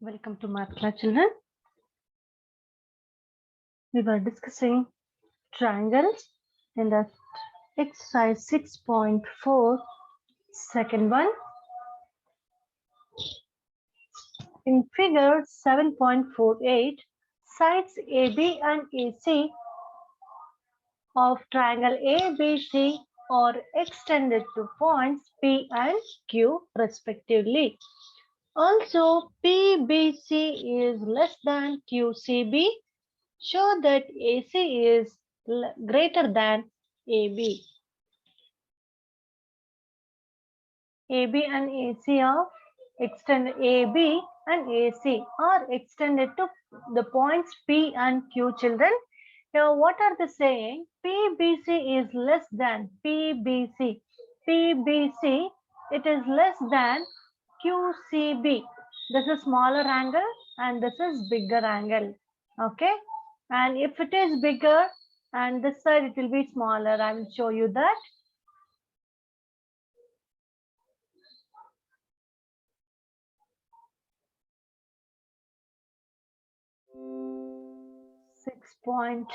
Welcome to Math Class, children. We were discussing triangles in the exercise 6.4, second one. In figure 7.48, sides AB and AC of triangle ABC are extended to points P and Q respectively. Also, PBC is less than QCB. Show that AC is greater than AB. AB and AC are extended. AB and AC are extended to the points P and Q, children. Now, what are they saying? PBC is less than PBC. PBC, it is less than QCB. This is smaller angle and this is bigger angle. Okay. And if it is bigger and this side it will be smaller, I will show you that. Six point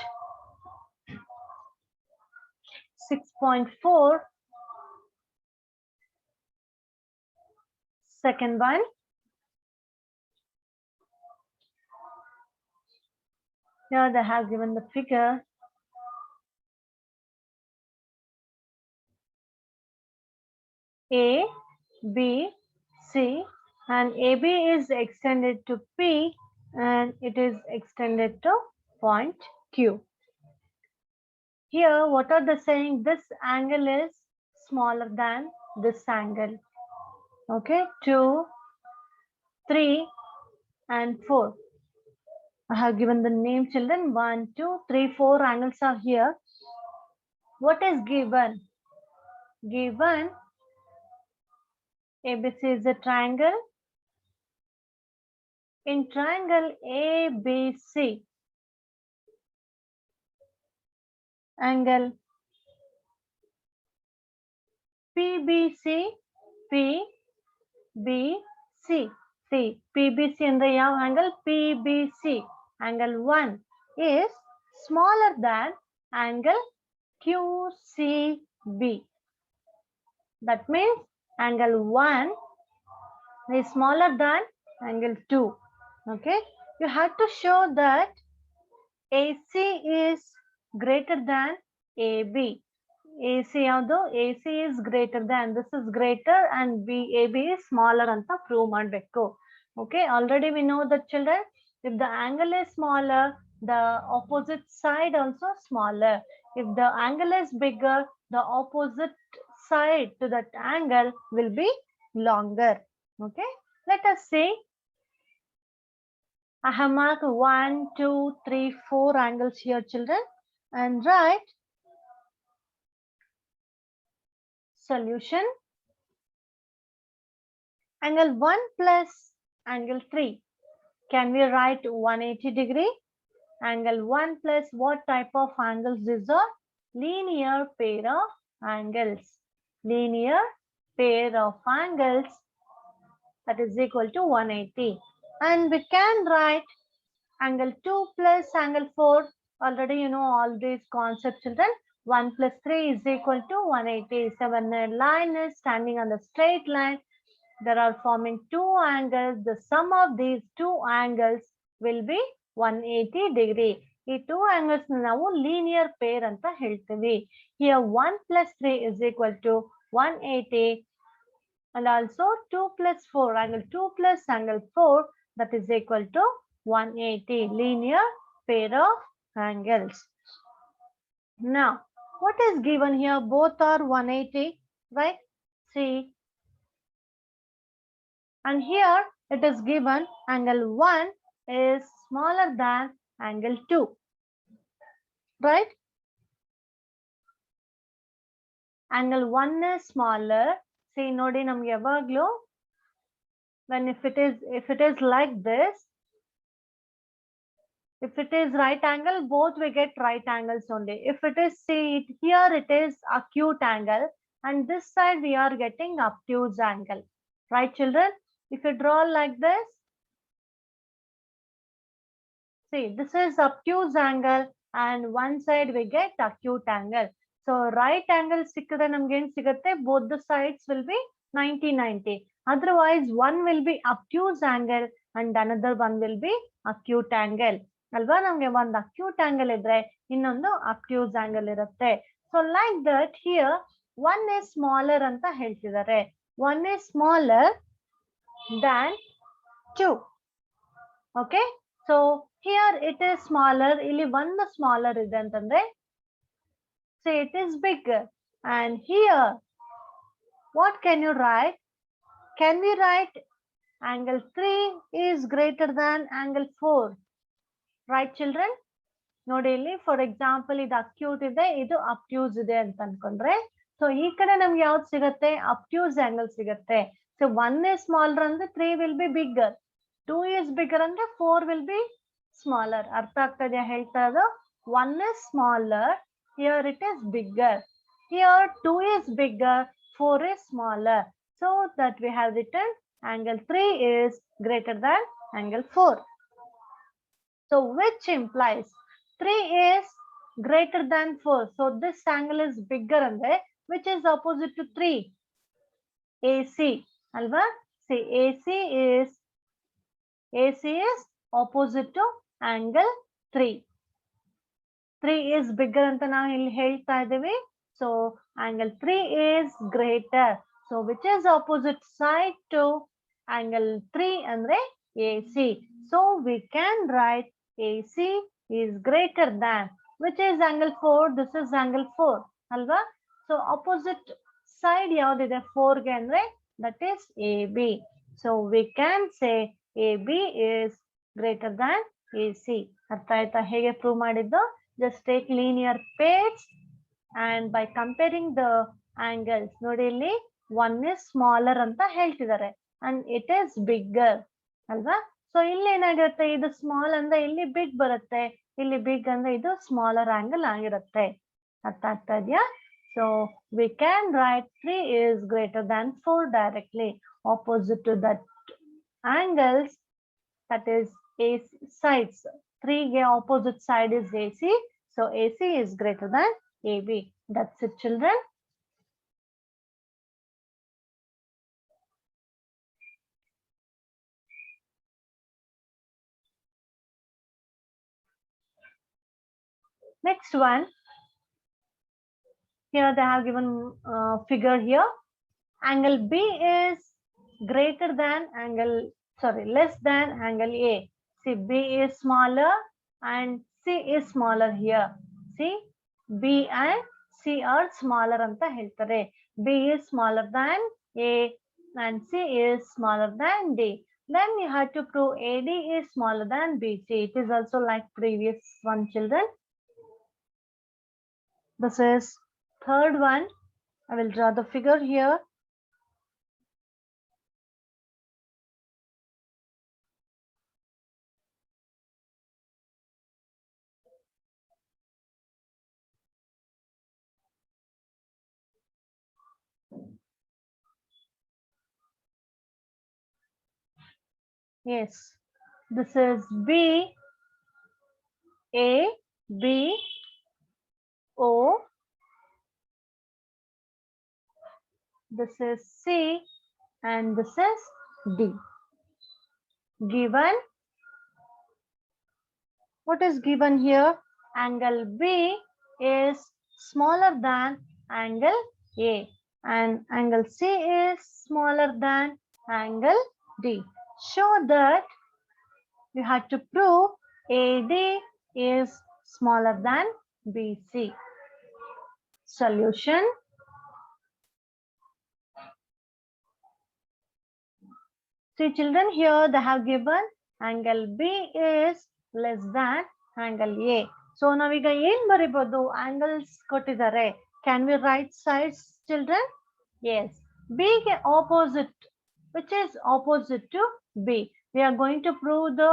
four. Second one. Here they have given the figure. A, B, C, and AB is extended to P and it is extended to point Q. Here, what are they saying? This angle is smaller than this angle. Okay, 2, 3, and 4. I have given the name, children. 1, 2, 3, 4 angles are here. What is given? Given ABC is a triangle. In triangle ABC, angle PBC, PBC. See, PBC in the angle PBC. Angle 1 is smaller than angle QCB. That means angle 1 is smaller than angle 2. Okay, you have to show that AC is greater than AB. AC although AC is greater than, this is greater and AB is smaller anta prove ಮಾಡಬೇಕು. Okay, already we know that, children, if the angle is smaller, the opposite side also smaller. If the angle is bigger, the opposite side to that angle will be longer. Okay, let us see. I have marked 1, 2, 3, 4 angles here, children, and write solution. Angle 1 plus angle 3. Can we write 180 degree? Angle 1 plus what type of angles these are? Linear pair of angles. Linear pair of angles, that is equal to 180. And we can write angle 2 plus angle 4. Already you know all these concepts, children. 1 plus 3 is equal to 180. So when a line is standing on the straight line, there are forming two angles. The sum of these two angles will be 180 degree. ಈ two angles ನಾವು linear pair ಅಂತ ಹೇಳ್ತೀವಿ. Here 1 plus 3 is equal to 180 and also 2 plus 4, angle 2 plus angle 4, that is equal to 180, linear pair of angles. Now, what is given here? Both are 180, right? See. And here it is given angle 1 is smaller than angle 2, right? Angle 1 is smaller. See, nodi namge yavaglu, when if it is like this, if it is right angle, both we get right angles only. If it is, see, here it is acute angle and this side we are getting obtuse angle, right, children? If you draw like this, See, this is obtuse angle and one side we get acute angle. So right angle sikkade namge en sigutte, both the sides will be 90-90. Otherwise one will be obtuse angle and another one will be acute angle. ಅಲ್ವಾ, ನಮ್ಗೆ ಒಂದು acute angle ಇದ್ರೆ ಇನ್ನೊಂದು obtuse angle ಇರುತ್ತೆ. So like that here one is smaller ಅಂತ ಹೇಳ್ತಿದ್ದಾರೆ. One is smaller than 2. Okay, so here it is smaller, ಇಲ್ಲಿ ಒಂದು smaller ಇದೆ ಅಂತಂದ್ರೆ so it is bigger. And here what can you write? Can we write angle 3 is greater than angle 4? Right children? ನೋಡಿ ಇಲ್ಲಿ for example ಇದು acute ಇದೆ, ಇದು ಅಬ್ಟ್ಯೂಸ್ ಇದೆ ಅಂತ ಅನ್ಕೊಂಡ್ರೆ, ಸೊ ಈ ಕಡೆ ನಮ್ಗೆ ಯಾವ್ದು ಸಿಗತ್ತೆ? ಅಬ್ಟ್ಯೂಸ್ ಆಂಗಲ್ ಸಿಗತ್ತೆ. ಸೊ 1 is smaller ಅಂದ್ರೆ 3 will be bigger, 2 is bigger ಅಂದ್ರೆ 4 will be smaller. ಅರ್ಥ ಆಗ್ತಾ ಇದೆಯಾ ಹೇಳ್ತಾ ಇರೋದು? 1 is smaller, here it is bigger, here 2 is bigger, 4 is smaller, so that we have written angle 3 is greater than angle 4. So which implies 3 is greater than 4. So this angle is bigger andre which is opposite to 3? AC. Alva? See, AC is opposite to angle 3. 3 is bigger anta ನಾವು ಇಲ್ಲಿ ಹೇಳ್ತಾ ಇದ್ದೀವಿ. So angle 3 is greater. So which is opposite side to angle 3 andre AC. So we can write AC is greater than, which is angle 4, this is angle 4 alva. So opposite side yaudide 4 ge andre that is AB. So we can say AB is greater than AC. artha aita hege prove madiddu? Just take linear pairs and by comparing the angles nodi illi one is smaller anta heltidare and it is bigger alva. So ಇಲ್ಲಿ ಏನಾಗಿರುತ್ತೆ, ಇದು small ಅಂದ್ರೆ ಇಲ್ಲಿ big ಬರುತ್ತೆ, ಇಲ್ಲಿ big ಅಂದ್ರೆ ಇದು smaller angle ಆಗಿರುತ್ತೆ. ಅರ್ಥ ಆಗ್ತಾ ಇದೆಯಾ? So we can write 3 is greater than 4 directly opposite to that angles, that is AC sides. 3 ಗೆ opposite side is AC, so AC is greater than AB. That's it children. Next one, here they have given figure here. Angle B is greater than angle, less than angle A. See, B is smaller and C is smaller here. See, B and C are smaller anta heltare. B is smaller than A and C is smaller than D. Then you have to prove AD is smaller than BC. It is also like previous one children. This is third one. I will draw the figure here. Yes, this is B, A, B, O. This is C and this is D. Given, what is given here? Angle B is smaller than angle A and angle C is smaller than angle D. Show that you have to prove AD is smaller than BC. Solution. See children, here they have given angle B is less than angle A. So naviga ಏನು ಬರಿಬಹುದು? Angles ಕೊಟ್ಟಿದ್ದಾರೆ. Can we write sides children? Yes. B ಗೆ opposite, which is opposite to B. We are going to prove the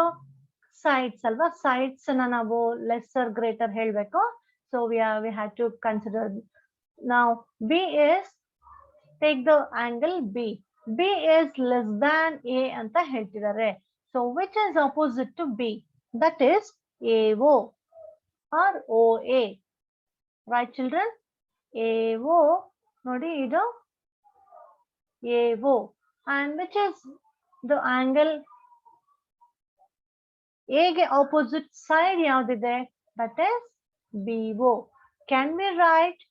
sides alva. Sides na ನಾವು lesser greater ಹೇಳಬೇಕು. So we have to consider. Now B is, take the angle B. B is less than A ಅಂತ ಹೇಳ್ತಿದ್ದಾರೆ. So which is opposite to B? That is AO or OA. Right, children? AO, nodi idu AO. And which is the angle A ಗೆ opposite side ಯಾವುದಿದೆ? That is BO. Can we write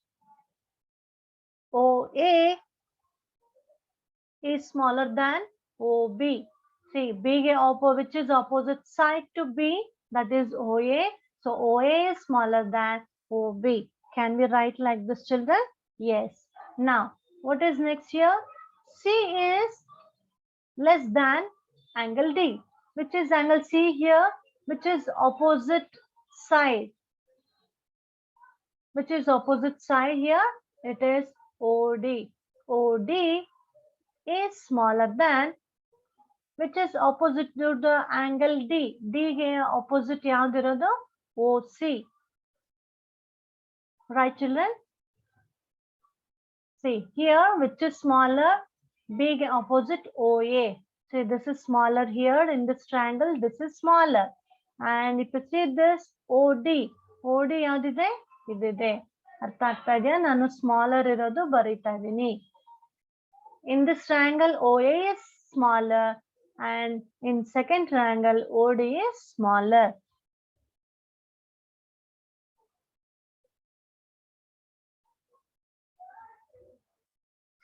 OA is smaller than OB? See, B ಗೆ which is opposite side to B, that is OA. So OA is smaller than OB. Can we write like this, children? Yes. Now, what is next here? C is less than angle D. Which is angle C here? Which is opposite side? Which is opposite side here? It is OD. OD is smaller than, which is opposite to the angle D. D ಗೆ opposite ಯಾವುದಿರೋದು? OC. Right, children? See here, which is smaller? B ಗೆ opposite OA. See, this is smaller here in this triangle. This is smaller. And if you see this OD, OD ಯಾವುದಿದೆ? ಇದಿದೆ. ಅರ್ಥ ಆಗ್ತಾ ಇದೆಯಾ? ನಾನು smaller ಇರೋದು ಬರೀತಾ ಇದ್ದೀನಿ. In this triangle, OA is smaller, and in second triangle, OD is smaller.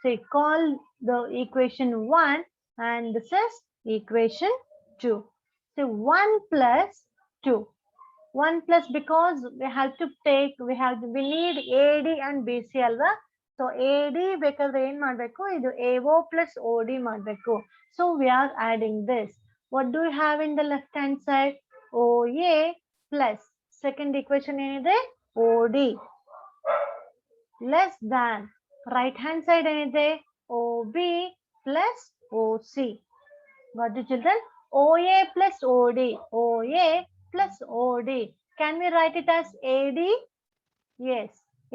So call the equation 1, and this is equation 2. So 1 plus 2. 1 plus, because we need AD and BC alva. So AD ಬೇಕಾದ್ರೆ ಏನು ಮಾಡಬೇಕು? ಇದು AO plus OD ಮಾಡಬೇಕು. So we are adding this. What do we have in the left hand side? OA plus second equation ಏನಿದೆ? OD less than right hand side ಏನಿದೆ? OB plus OC. Got it, children? OA plus OD. OA plus OD. Can we write it as AD? Yes.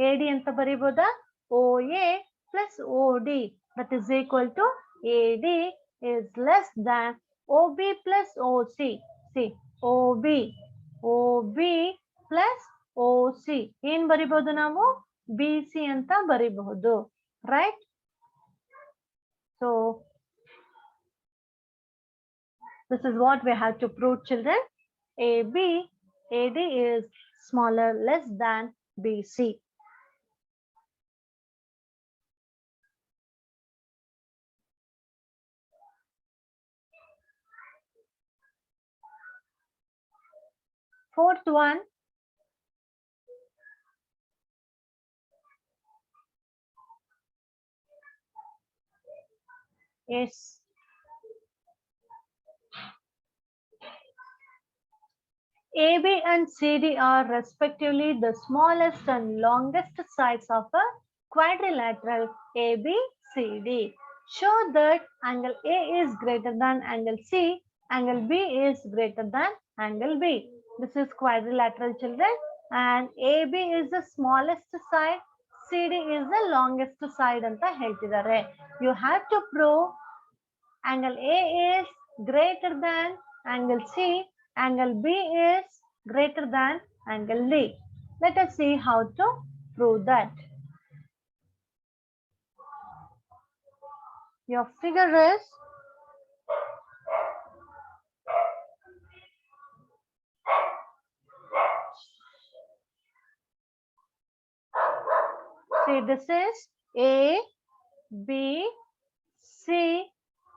AD ಅಂತ ಬರಿಬೋದಾ? OA plus OD, that is equal to AD is less than OB plus OC. See, OB plus OC. ಏನು ಬರಿಬಹುದು ನಾವು? BC ಅಂತ ಬರಿಬಹುದು. Right? So, this is what we have to prove, children. AD is smaller, less than BC. Fourth one, is AB and CD are respectively the smallest and longest sides of a quadrilateral ABCD. Show that angle A is greater than angle C, angle B is greater than angle B. This is quadrilateral, children, and AB is the smallest side, CD is the longest side anta ಹೇಳ್ತಿದ್ದಾರೆ. You have to prove angle A is greater than angle C, angle B is greater than angle D. Let us see how to prove that. Your figure is see, this is A, B, C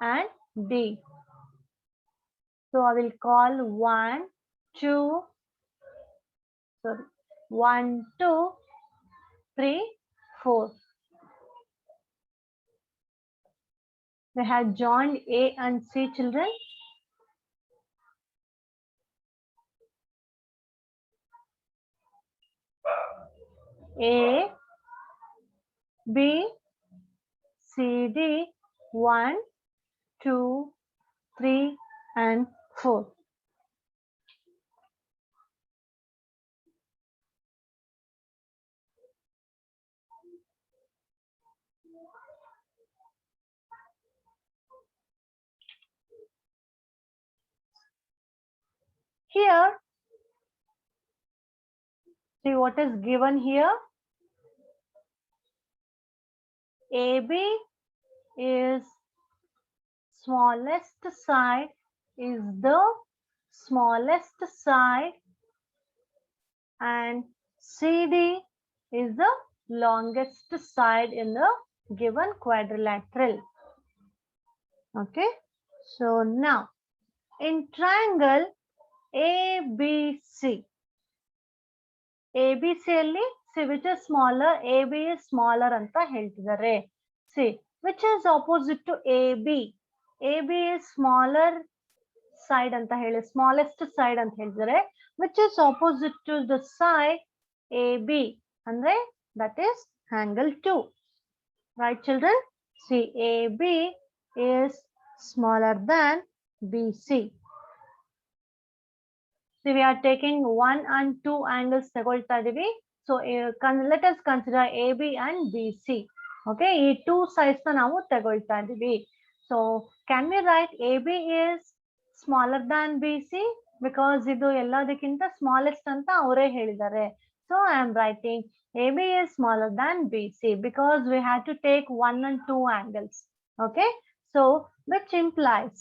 and D. So I will call 1, 2, 3, 4. We have joined A and C, children. A, B, C, D, 1, 2, 3 and 4. Here See what is given here. AB is smallest side is the smallest side and CD is the longest side in the given quadrilateral. Okay, so now in triangle ABC, ABC ಅಲ್ಲಿ see which is smaller, AB is smaller ಅಂತ ಹೇಳ್ತಿದ್ದಾರೆ. See which is opposite to AB, AB is smaller side ಅಂತ ಹೇಳಿ smallest side ಅಂತ ಹೇಳಿದರೆ, which is opposite to the side AB ಅಂದ್ರೆ that is angle 2. Right children? See AB is smaller than BC. See we are taking 1 and 2 angles ತಗೊಳ್ತಾ ಇದೀವಿ. So let us consider AB and BC. Okay, ಈ two sides ನ ನಾವು ತಗೊಳ್ತಾ ಇದೀವಿ. So can we write AB is smaller than BC because ಇದು ಎಲ್ಲದಕ್ಕಿಂತ smallest ಅಂತ ಅವರೇ ಹೇಳಿದ್ದಾರೆ. So I am writing AB is smaller than BC because we had to take 1 and 2 angles. Okay, so which implies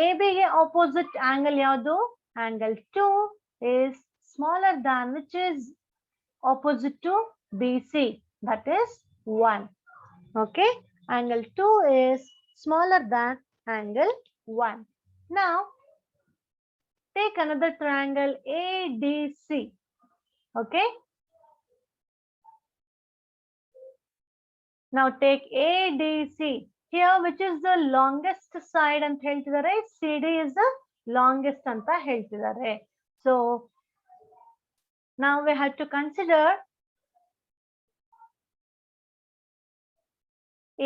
AB ಗೆ opposite angle ಯಾವುದು? Angle 2 is smaller than, which is opposite to BC, that is 1. Okay, angle 2 is smaller than angle 1. Now take another triangle ADC. Okay, now take ADC. Here which is the longest side ಅಂತ ಹೇಳ್ತಿದ್ದಾರೆ, CD is the longest ಅಂತ ಹೇಳ್ತಿದ್ದಾರೆ. So now we have to consider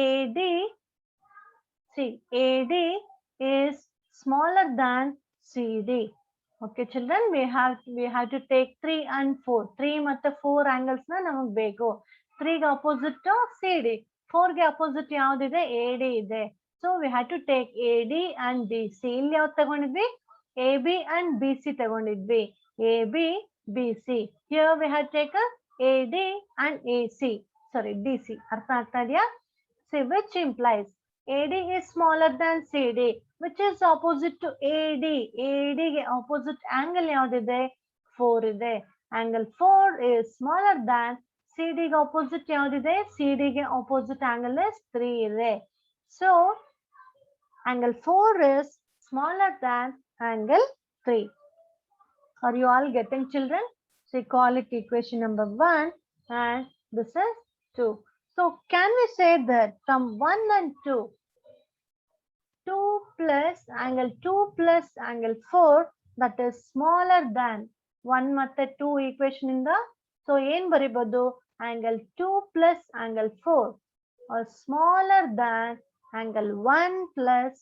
AD. See AD is smaller than CD. Okay children, we have to take 3 and 4. 3 ಮತ್ತೆ 4 angles ನ ನಮಗೆ ಬೇಕು. 3 ಗೆ opposite to CD, 4 ಗೆ opposite ಯಾವುದಿದೆ? AD ಇದೆ. So we had to take AD and BC. ಇಲ್ಲಿ ಯಾವ್ದು ತಗೊಂಡಿದ್ವಿ? AB and BC ತಗೊಂಡಿದ್ವಿ. AB, BC. Here we had taken AD and AC. Sorry, DC. ಅರ್ಥ ಆಗ್ತಾ ಇದೆಯಾ? See which implies AD is smaller than CD, which is opposite to AD. AD ಗೆ opposite angle ಯಾವುದಿದೆ? 4 ಇದೆ. Angle 4 is smaller than CD ಗೆ opposite ಯಾವುದಿದೆ? CD ಗೆ opposite angle is 3 ಇದೆ. So angle 4 is smaller than angle 3. Are you all getting children? So call it equation number 1 and this is 2. So can we say that from 1 and 2, 2 plus angle 2 plus angle 4, that is smaller than 1 ಮತ್ತೆ 2 equation ಇಂದ. So ಏನ್ ಬರಿಬಹುದು? Angle 2 plus angle 4 or smaller than angle 1 plus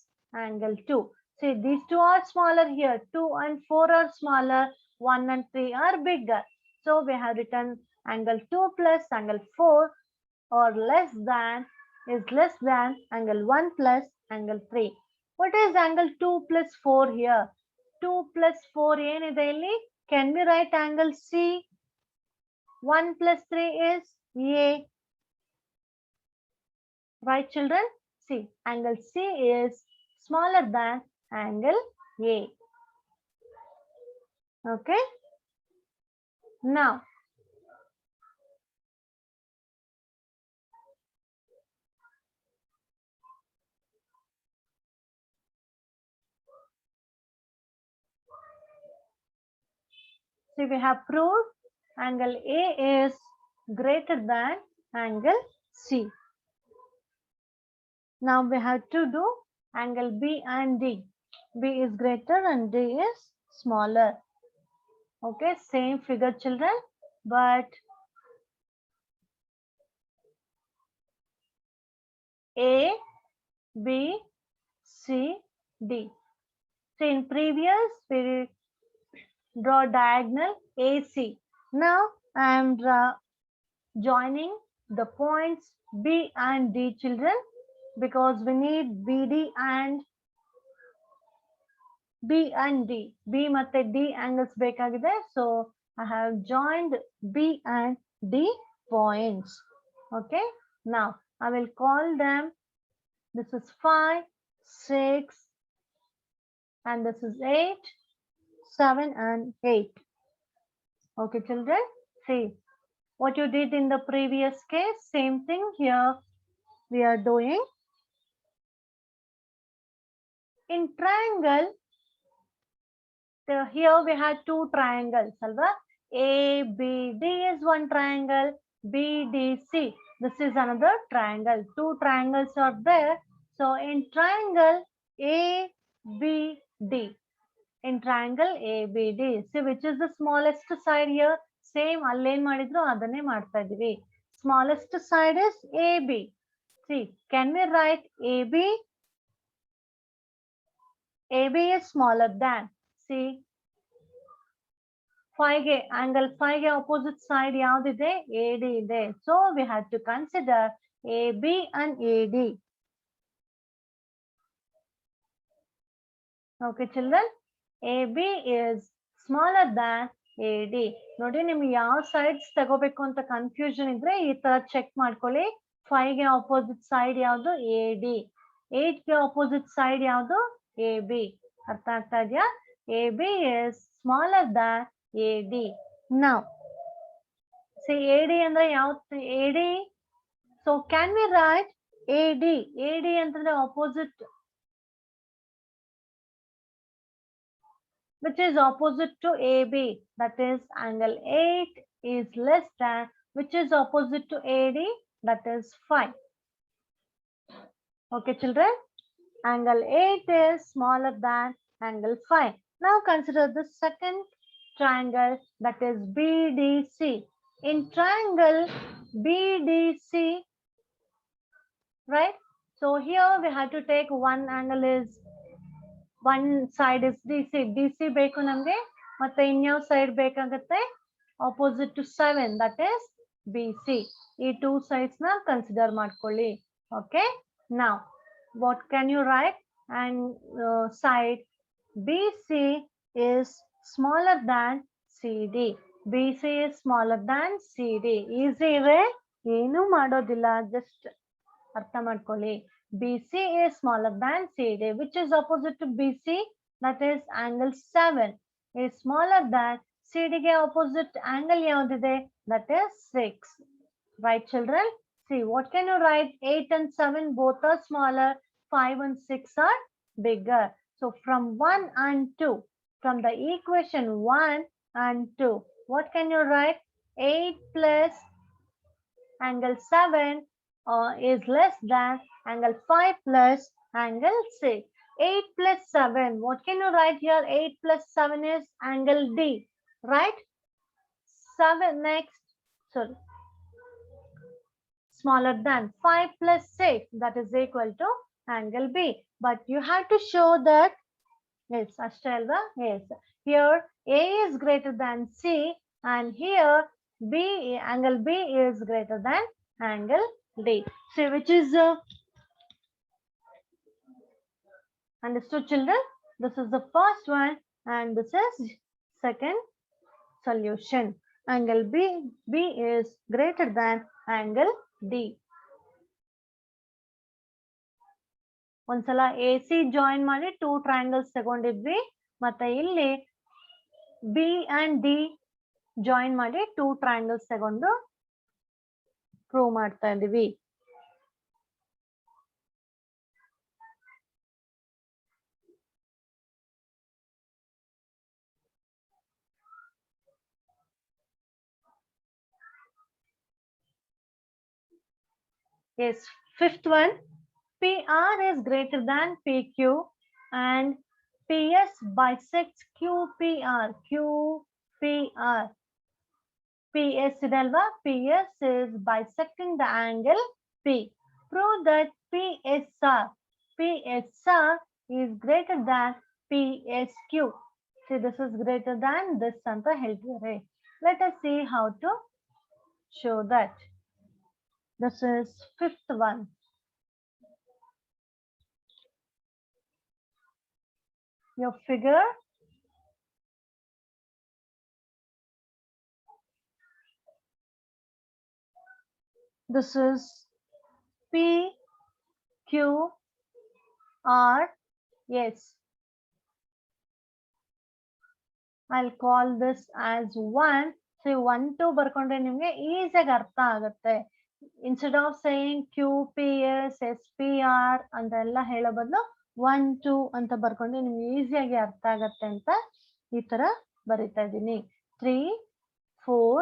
angle 2. See these two are smaller here. 2 and 4 are smaller. 1 and 3 are bigger. So we have written angle 2 plus angle 4 or less than angle 1 plus angle 3. What is angle 2 plus 4 here? 2 plus 4 ಏನಿದೆ ಇಲ್ಲಿ? Can we write angle C? 1 plus 3 is A. Right children? See, angle C is smaller than angle A. Okay. Now see we have proved angle A is greater than angle C. Now we have to do angle B and D. B is greater and D is smaller. Okay, same figure children, but A, B, C, D. So in previous we draw diagonal AC. Now I am joining the points B and D children because we need BD and B and D. B ಮತ್ತೆ D angles ಬೇಕಾಗಿದೆ. So I have joined B and D points. Okay. Now I will call them. This is 5, 6, and this is 8, 7, and 8. Okay, children. See what you did in the previous case. Same thing here we are doing. In triangle, here we had two triangles. Alva? ABD is one triangle. BDC. This is another triangle. Two triangles are there. So in triangle ABD. In triangle ABD. See which is the smallest side here? Same allen madidru adanne ಮಾಡ್ತಾ ಇದೀವಿ. Smallest side is AB. See, can we write AB? AB is smaller than. See, 5 angle 5 opposite side ಯಾವ್ದಿದೆ? AD ಇದೆ. So we have to consider AB and AD. Okay, children. AB is smaller than AD. ನೋಡಿ ನಿಮ್ಗೆ ಯಾವ sides ತಗೋಬೇಕು ಅಂತ confusion ಇದ್ರೆ ಈ ತರ check ಮಾಡ್ಕೊಳ್ಳಿ. 5 ಗೆ ಆಪೋಸಿಟ್ ಸೈಡ್ ಯಾವುದು? AD. 8 ಗೆ ಆಪೋಸಿಟ್ ಸೈಡ್ ಯಾವುದು? AB. ಅರ್ಥ ಆಗ್ತಾ ಇದೆಯಾ? AB is smaller than AD. Now, see AD ಅಂದ್ರೆ ಯಾವ್ದು? AD. So can we write AD? AD ಅಂತಂದ್ರೆ opposite, which is opposite to AB, that is angle 8 is less than, which is opposite to AD, that is 5. Okay, children, angle 8 is smaller than angle 5. Now consider the second triangle, that is BDC. In triangle BDC, right? So here we have to take one angle is, one side is DC. DC ಬೇಕು ನಮಗೆ, ಮತ್ತೆ ಇನ್ಯಾವ side ಬೇಕಾಗುತ್ತೆ? Opposite to 7, that is BC. ಈ two sides ನ consider ಮಾಡ್ಕೊಳ್ಳಿ. Okay. Now, what can you write? And side BC is smaller than CD. BC is smaller than CD. Easy ಇದೆ, ಏನು ಮಾಡೋದಿಲ್ಲ, just ಅರ್ಥ ಮಾಡ್ಕೊಳ್ಳಿ. BC is smaller than CD. Which is opposite to BC? That is angle 7 is smaller than CD ಗೆ opposite angle ಯಾವ್ದಿದೆ? That is 6. Right, children? See, what can you write? 8 and 7 both are smaller. 5 and 6 are bigger. So from 1 and 2, from the equation 1 and 2, what can you write? 8 plus angle 7 is less than angle 5 plus angle 6. 8 plus 7. What can you write here? 8 plus 7 is angle D. Right? 7 next. Sorry. Smaller than 5 plus 6. That is equal to angle B. But you have to show that. Yes, Ashtalva. Yes. Here A is greater than C, and here B, angle B is greater than angle D. So which is understood, children? This is the first one and this is second solution. Angle B is greater than angle D. ಒಂದ್ಸಲ AC join ಮಾಡಿ two triangles ತಗೊಂಡಿದ್ವಿ, ಮತ್ತೆ ಇಲ್ಲಿ B and D join ಮಾಡಿ two triangles ತಗೊಂಡು prove ಮಾಡ್ತಾ ಇದೀವಿ. Yes, fifth one, PR is greater than PQ and PS bisects QPR. QPR. PS idalva? PS is bisecting the angle P. Prove that PSR is greater than PSQ. See, this is greater than this anta heltidare. Let us see how to show that. This is fifth one. Your figure This is P Q R S. I'll call this as 1. So 1 2 ಬರ್ಕೊಂಡ್ರೆ ನಿಮಗೆ ಈಸಿಯಾಗಿ ಅರ್ಥ ಆಗುತ್ತೆ. Instead of saying Q P S S P R ಅಂತೆಲ್ಲ ಹೇಳೋ ಬದಲು 1 2 ಅಂತ ಬರ್ಕೊಂಡ್ರೆ ನಿಮ್ಗೆ ಈಸಿಯಾಗಿ ಅರ್ಥ ಆಗತ್ತೆ ಅಂತ ಈ ತರ ಬರಿತಾ ಇದ್ದೀನಿ. 3 4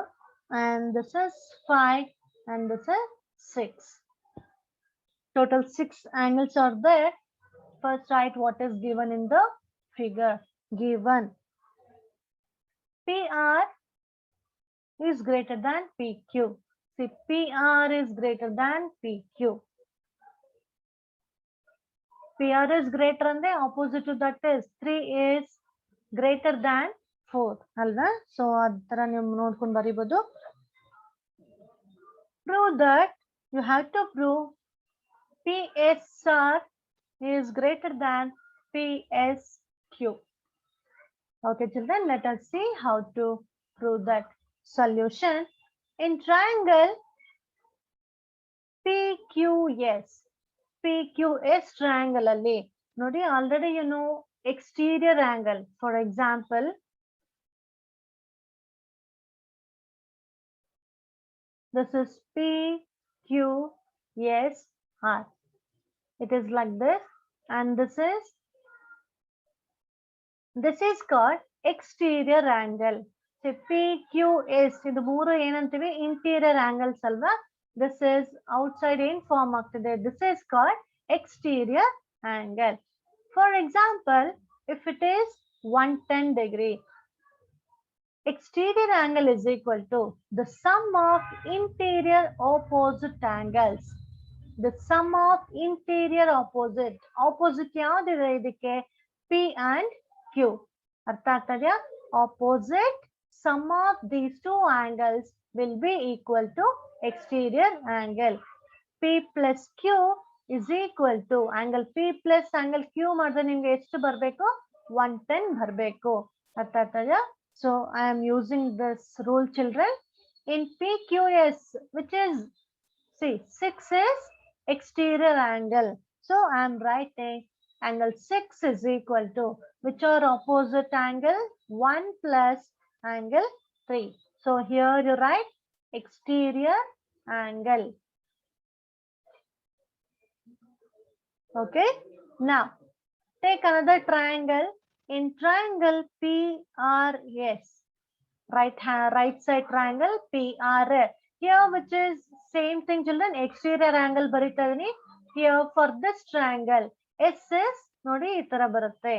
and this is 5 and this is 6. Total 6 angles are there. First write what is given in the figure. Given PR is greater than PQ. See, PR is greater than PQ. PR is greater than the opposite to that is 3 is greater than 4. Alva? So, adara ನೀವು ನೋಡ್ಕೊಂಡು ಬರಿಬಹುದು. Prove that you have to prove PSR is greater than PSQ. Okay, children, let us see how to prove that. Solution. In triangle PQS, PQS triangle alli nodi already you know exterior angle. For example, this is PQSR. It is like this, and this is called exterior angle. So PQS idu mooru ಏನಂತೀವಿ interior angles ಅಲ್ವಾ. This is outside in form ಆಗ್ತಿದೆ. This is called exterior angle. For example, if it is 110 degree, exterior angle is equal to the sum of interior opposite angles. The sum of interior opposite ಯಾವ್ದಿದೆ ಇದಕ್ಕೆ? P and Q. ಅರ್ಥ ಆಗ್ತದೆಯಾ? Opposite sum of these two angles will be equal to exterior angle. P plus Q is equal to angle P plus angle Q ಮಾಡಿದ್ರೆ ನಿಮ್ಗೆ ಎಷ್ಟು ಬರಬೇಕು? 110 ಬರಬೇಕು. ಅರ್ಥ ಆಗ್ತದೆಯಾ? So I am using this rule, children. In PQS, which is, see, 6 is exterior angle. So I am writing angle 6 is equal to which are opposite angle? 1 plus angle 3. So here you write exterior angle. Okay. Now take another triangle. In triangle PRS, right side triangle PRS. Here which is same thing, children, exterior angle ಬರಿತಾ ಇದೀನಿ. Here for this triangle S is ನೋಡಿ ಈ ತರ ಬರುತ್ತೆ.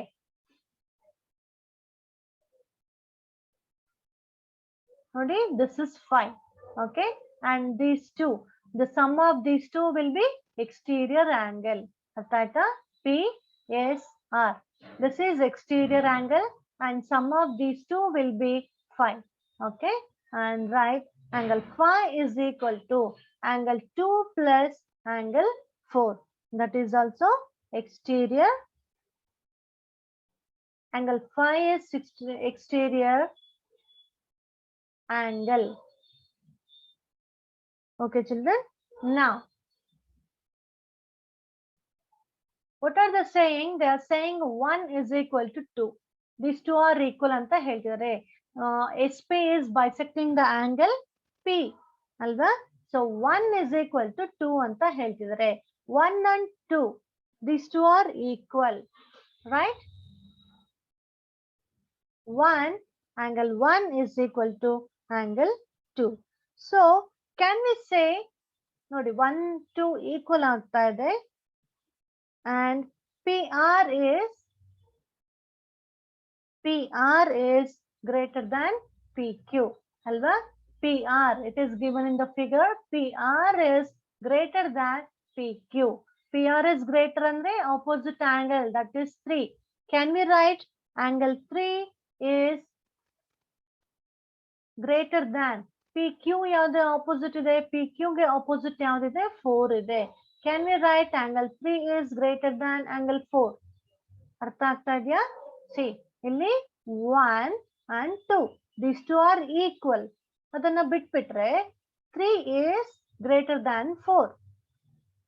ನೋಡಿ, this is 5. Okay, and these two, the sum of these two will be exterior angle. ಅರ್ಥ ಆಯ್ತಾ? PSR. This is exterior angle and sum of these two will be 5. Okay, and write angle 5 is equal to angle 2 plus angle 4. That is also exterior. Angle 5 is exterior angle. Okay, children. Now, what are they saying? They are saying 1 is equal to 2. These two are equal anta ಹೇಳ್ತಿದ್ದಾರೆ. SP is bisecting the angle P ಅಲ್ವಾ? So 1 is equal to 2 ಅಂತ ಹೇಳ್ತಿದ್ದಾರೆ. 1 and 2, these two are equal, right? 1 angle 1 is equal to angle 2. So can we say ನೋಡಿ 1 2 equal ಆಗ್ತಾ ಇದೆ and PR is greater than PQ alva. PR, it is given in the figure, PR is greater than PQ. PR is greater than the opposite angle, that is 3. Can we write angle 3 is greater than PQ? ಯಾವ್ದು opposite ಇದೆ? PQ ಗೆ opposite ಯಾವ್ದಿದೆ? 4 ಇದೆ. Can we write angle 3 is greater than angle 4? ಅರ್ಥ ಆಗ್ತಾ ಇದೆಯಾ? See, ಇಲ್ಲಿ 1 and 2, these two are equal. ಅದನ್ನ ಬಿಟ್ಬಿಟ್ರೆ 3 is greater than 4.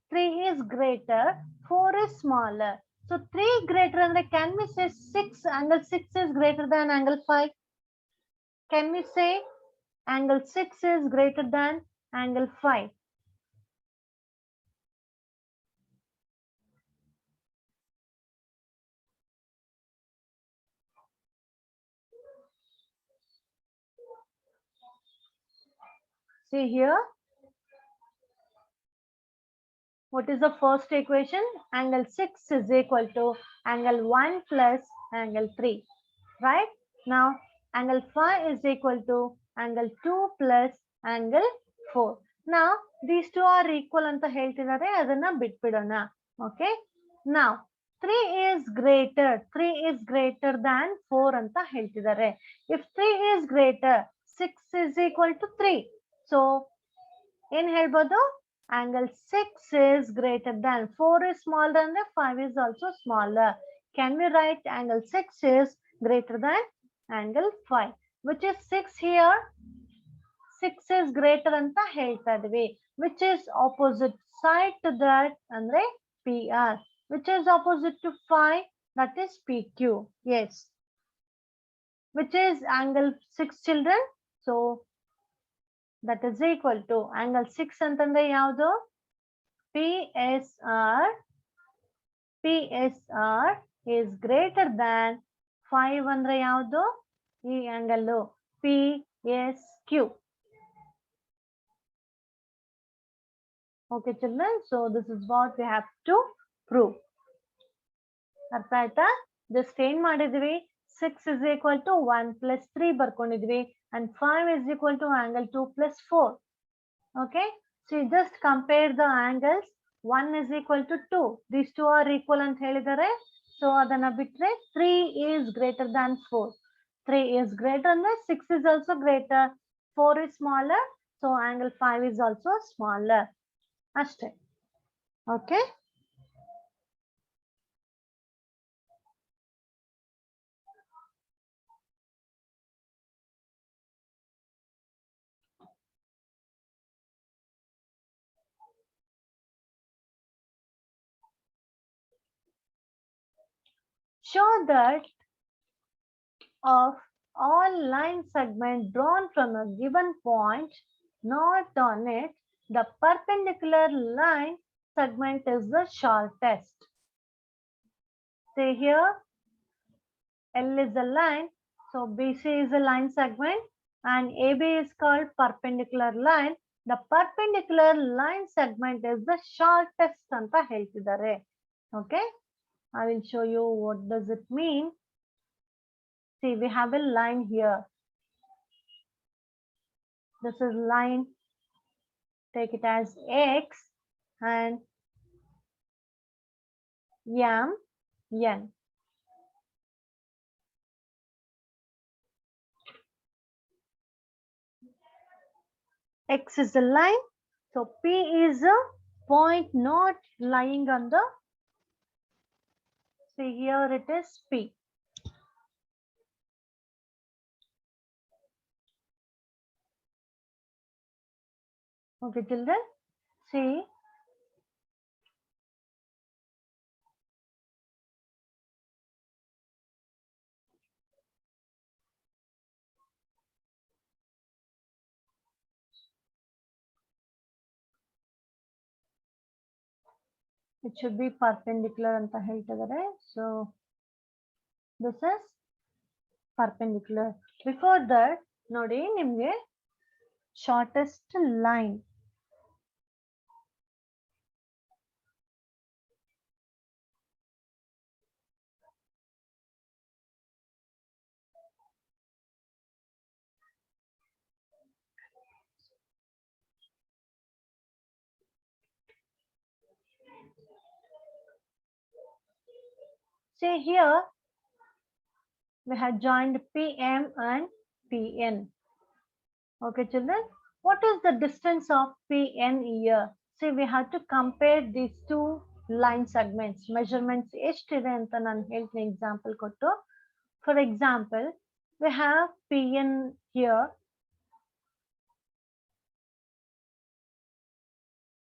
3 is greater, 4 is smaller. So 3 greater than, can we say 6, angle 6 is greater than angle 5? Can we say angle 6 is greater than angle 5? See here, what is the first equation? Angle 6 is equal to angle 1 plus angle 3, right? Now, angle 5 is equal to angle 2 plus angle 4. Now, these two are equal ಅಂತ ಹೇಳ್ತಿದ್ದಾರೆ, ಅದನ್ನ ಬಿಟ್ಬಿಡೋಣ. Okay? Now, 3 is greater than 4 ಅಂತ ಹೇಳ್ತಿದ್ದಾರೆ. If 3 is greater, 6 is equal to 3. So, ಏನ್ ಹೇಳ್ಬೋದು? Angle 6 is greater than 4 is smaller than 5 is also smaller. Can we write angle 6 is greater than angle 5? Which is 6 here? 6 is greater anta ಹೇಳ್ತಾ ಇದೀವಿ. Which is opposite side to that ಅಂದ್ರೆ PR. Which is opposite to 5? That is PQ. Yes. Which is angle 6 children? So that is equal to angle 6 ಅಂತಂದ್ರೆ ಯಾವುದು? PSR is greater than 5 ಅಂದ್ರೆ ಯಾವುದು? ಈ angle PSQ. Okay children, so this is what we have to prove. ಅರ್ಥ ಆಯ್ತಾ? Just ಏನ್ ಮಾಡಿದ್ವಿ? 6 is equal to 1 plus 3 ಬರ್ಕೊಂಡಿದ್ವಿ and 5 is equal to angle 2 plus 4. Okay, so you just compare the angles. 1 is equal to 2. These two are equal ಅಂತ ಹೇಳಿದ್ದಾರೆ. So ಅದನ್ನ ಬಿಟ್ರೆ 3 is greater than 4. 3 is greater ಅಂದ್ರೆ 6 is also greater. 4 is smaller. So angle 5 is also smaller. ಅಷ್ಟೇ. Okay. Show that of all line segments drawn from a given point, not on it, the perpendicular line segment is the shortest. See here, L is a line, so BC is a line segment and AB is called perpendicular line. The perpendicular line segment is the shortest anta ಹೇಳ್ತಿದ್ದಾರೆ. Okay, I will show you what does it mean. See, we have a line here. This is line. Take it as X and M, N. X is a line. So P is a point not lying on the. See here it is P. Okay, children. See. It should be perpendicular anta ಹೇಳ್ತಿದ್ದಾರೆ. So this is perpendicular. Before that, ನೋಡಿ ನಿಮಗೆ shortest line. See here, we have joined PM and PN. Okay, children, what is the distance of PN here? See, we have to compare these two line segments. Measurements ಎಷ್ಟಿದೆ ಅಂತ ನಾನು ಹೇಳ್ತೀನಿ example ಕೊಟ್ಟು. For example, we have PN here.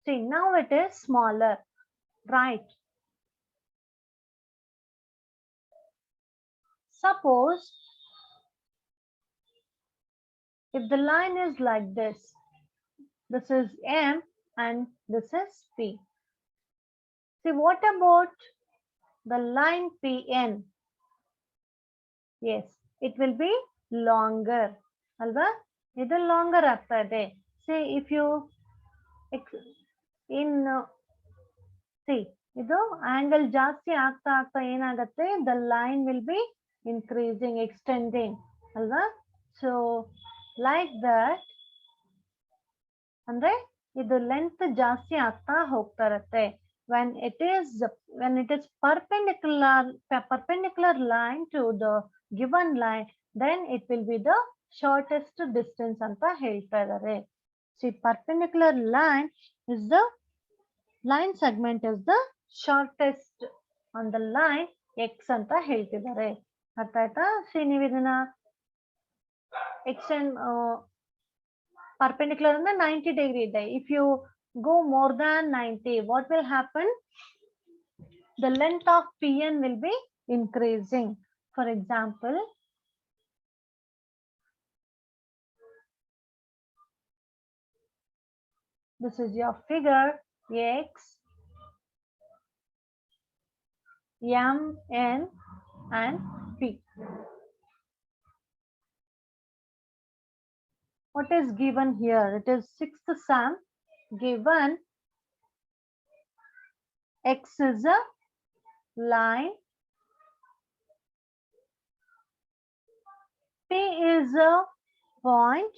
See, now it is smaller, right? Suppose if the line is like this is M and this is P. See, what about the line PN? Yes, it will be longer. Alva? Idu longer ಆಗ್ತದೆ. See, if you in see, idu angle ಜಾಸ್ತಿ ಆಗ್ತಾ ಆಗ್ತಾ ಏನಾಗುತ್ತೆ, the line will be increasing, extending. Alva? So, like that, ಅಂದ್ರೆ ಇದು length ಜಾಸ್ತಿ ಆಗ್ತಾ ಹೋಗ್ತಾ ಇರುತ್ತೆ. When it is perpendicular line to the given line, then it will be the shortest distance ಅಂತ ಹೇಳ್ತಾ ಇದ್ದಾರೆ. See, perpendicular line is the line segment is the shortest on the line x ಅಂತ ಹೇಳ್ತಿದ್ದಾರೆ. ಅರ್ಥ ಆಯ್ತಾ? See, ನೀವು ಇದನ್ನ extend perpendicular and 90 degree ಇದೆ. If you go more than 90, what will happen? The length of PN will be increasing. For example, this is your figure X, M, N and P. What is given here? It is sixth sum given X is a line, P is a point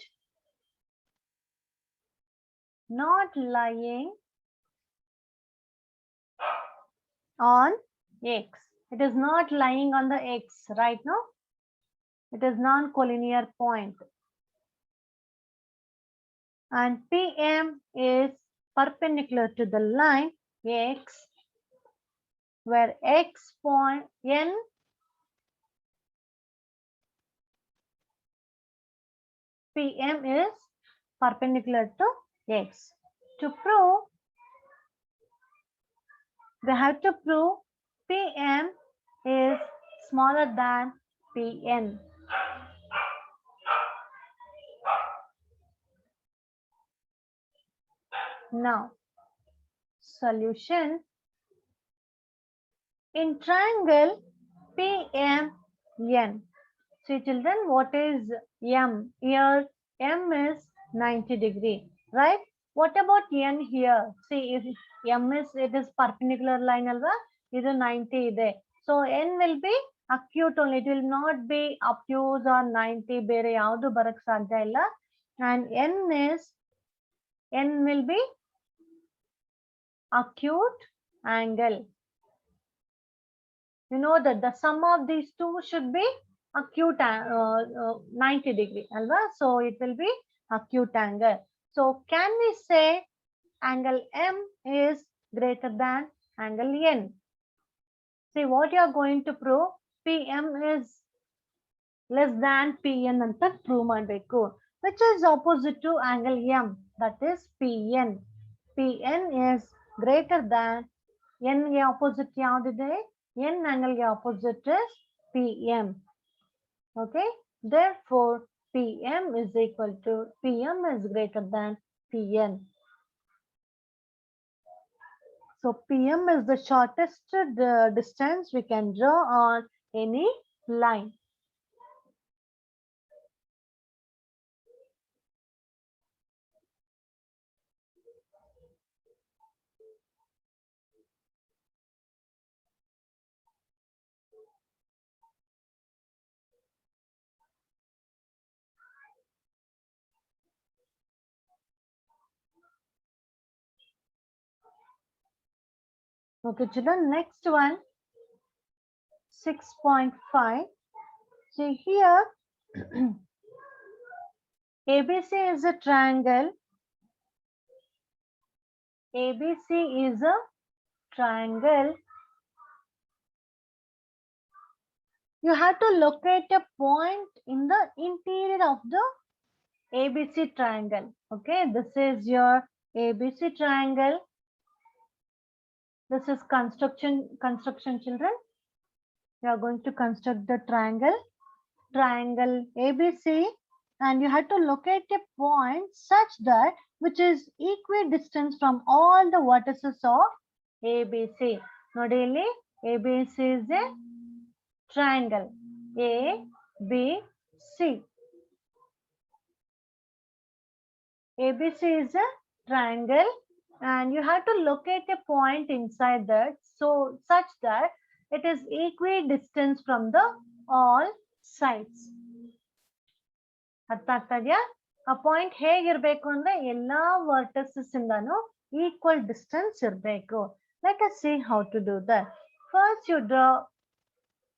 not lying on X. It is not lying on the X, right now. It is non-collinear point. And PM is perpendicular to the line X, where X point N PM is perpendicular to X. To prove, we have to prove PM is smaller than PN. Now, solution. In triangle PMN. See children, what is M? Here M is 90 degree, right? What about N here? See, if M is, it is perpendicular line alva, it is 90 there. So N will be acute only. It will not be obtuse or 90 ಬೇರೆ ಯಾವುದು ಬರಕ್ ಸಾಧ್ಯ ಇಲ್ಲ. And N will be acute angle. You know that the sum of these two should be acute 90 degree, alva? So it will be acute angle. So can we say angle M is greater than angle N? See, what you are going to prove? PM is less than PN anta prove ಮಾಡಬೇಕು. Which is opposite to angle M? That is PN. PN is greater than N ಗೆ opposite ಯಾವುದಿದೆ? N angle ಗೆ opposite is PM. Okay, therefore PM is equal to PM is greater than PN. So PM is the shortest distance we can draw on any line. Okay, children, next one, 6.5. See here, ABC is a triangle. ABC is a triangle. You have to locate a point in the interior of the ABC triangle. Okay, this is your ABC triangle. This is construction children. You are going to construct the triangle ABC, and you have to locate a point such that which is equidistant from all the vertices of ABC. Nodi illi ABC is a triangle. ABC. ABC is a triangle, and you have to locate a point inside that, so such that it is equidistant from the all sides. ಅರ್ಥ ಆಗ್ತಾ ಇದೆಯಾ? ಆ point ಹೇಗಿರ್ಬೇಕು ಅಂದ್ರೆ ಎಲ್ಲಾ ವರ್ಟಸಸ್ ಇಂದಾನು equal distance ಇರಬೇಕು. Let us see how to do that. First you draw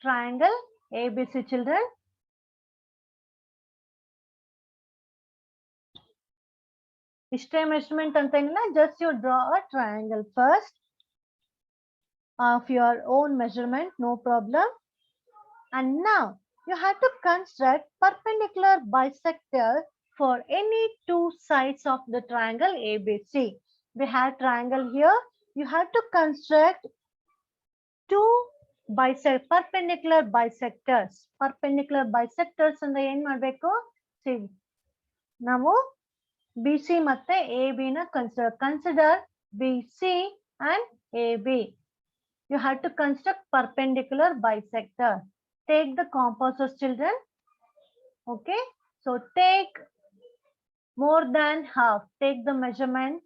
triangle ABC children. ಇಷ್ಟೇ measurement ಅಂತ ಏನಿಲ್ಲ, just you draw a triangle first of your own measurement, no problem. And now you have to construct perpendicular bisector for any two sides of the triangle ABC. We have triangle here. You have to construct two perpendicular bisectors. Perpendicular bisectors ಅಂದ್ರೆ ಏನ್ ಮಾಡ್ಬೇಕು? See, ನಾವು BC ಮತ್ತೆ AB ನ consider BC and AB. You have to construct perpendicular bisector. Take the composite children. Okay, so take more than half. Take the measurement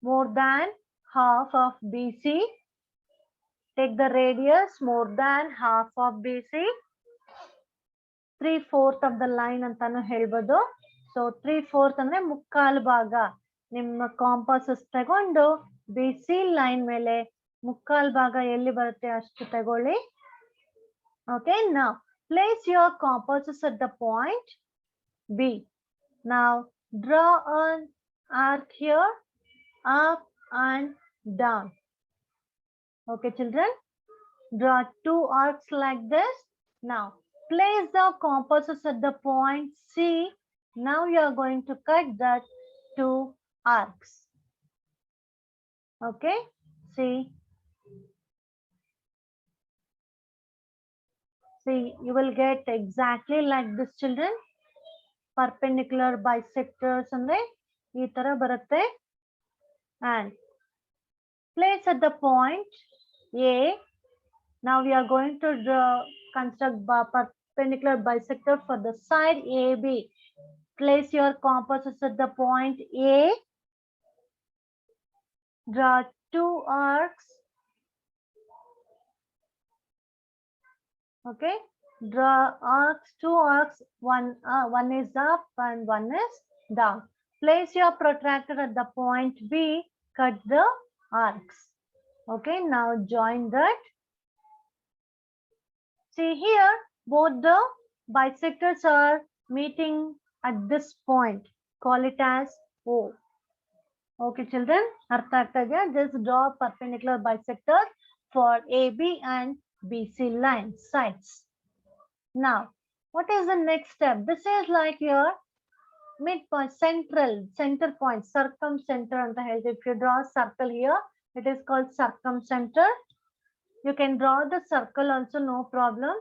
more than half of BC. Take the radius more than half of BC. 3/4 of the line ಅಂತಾನು ಹೇಳ್ಬೋದು. So 3/4 ಅಂದ್ರೆ ಮುಕ್ಕಾಲು ಭಾಗ. ನಿಮ್ಮ ಕಾಂಪಾಸಸ್ ತಗೊಂಡು BC line ಮೇಲೆ ಮುಕ್ಕಾಲು ಭಾಗ ಎಲ್ಲಿ ಬರುತ್ತೆ ಅಷ್ಟು ತಗೊಳ್ಳಿ. Okay, now place your compasses at the point B. Now draw an arc here, up and down. Okay children, draw two arcs like this. Now place the compasses at the point C. Now you are going to cut that two arcs. Okay, see. See, you will get exactly like this children. Perpendicular bisectors andre ee tara barutte. And place at the point A. Now we are going to construct perpendicular bisector for the side AB. Place your compasses at the point A. Draw two arcs. Okay, draw arcs, two arcs, one is up and one is down. Place your protractor at the point B, cut the arcs. Okay, now join that. See here, both the bisectors are meeting at this point. Call it as O. Okay children, artha agta idea? Just draw perpendicular bisector for AB and BC line sides. Now, what is the next step? This is like your midpoint, center point, circumcenter. If you draw a circle here, it is called circumcenter. You can draw the circle also, no problem.